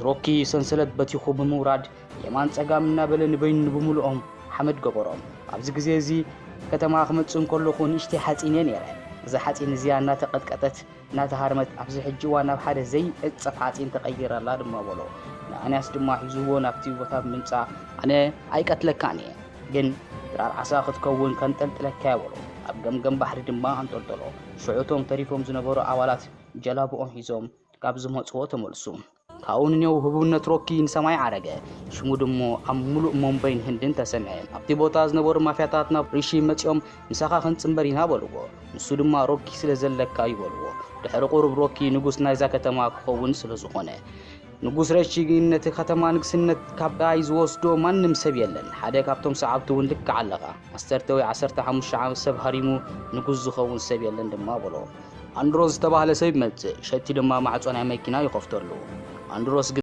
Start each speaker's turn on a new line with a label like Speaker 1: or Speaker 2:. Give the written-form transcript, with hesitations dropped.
Speaker 1: روكي سنسلت بتيخو بموراد يمان صقامنا بلن بين بملؤهم حمد قبرهم ابز غزي ከተማ ክመጽን ከለኹ ንሽቲ ሓጺነ ነይረ እዛ ሓጺን እዚያ እናተቀጥቀጠት እናተሃርመት ኣብዚ ሕጂ ዋና ብሓደ ዘይ እጽፍ ሓጺን ተቀይራላ ድማ በሎ ንኣንያስ ድማ ሒዙዎ ናብቲ ቦታ ምምጻ ኣነ ኣይቀትለካኒ ግን ድራር ዓሳ ክትከውን ከንጠልጥለካ ይበሎ ኣብ ገምገም ባሕሪ ድማ አንጠልጥሎ ሽዑቶም ተሪፎም ዝነበሩ ኣባላት ጀላብኦም ሒዞም ካብ ዝመጽዎ ተመልሱ ካውንኔው ህቡነት ሮኪ ንሰማይ ዓረገ ሽሙ ደሞ ኣብ ሙሉእ ሞምበይን ህንድን ተሰምዐ ኣብቲ ቦታ ዝነበሩ ማፍያታትና ሪሺ መጽኦም ንሳኻ ክንጽምበሪና በልዎ ንሱ ድማ ሮኪ ስለ ዘለካ ይበልዎ ድሕሪ ቁርብ ሮኪ ንጉስ ናይዛ ከተማ ክኸውን ስለ ዝኾነ ንጉስ ሪሺ ግን ነቲ ከተማ ንግስነት ካብይ ዝወስዶ ማንም ሰብ የለን ሓደ ካብቶም ሰዓብቱ እውን ልክ ዓለኻ 15 ዓመት ሰብ ሃሪሙ ንጉስ ዝኸውን ሰብ የለን ድማ በሎ አንድሮስ ተባህለ ሰብ መጽ ሸቲ ድማ ማዕጾ ናይ መኪና ይኸፍተሉ አንድሮስ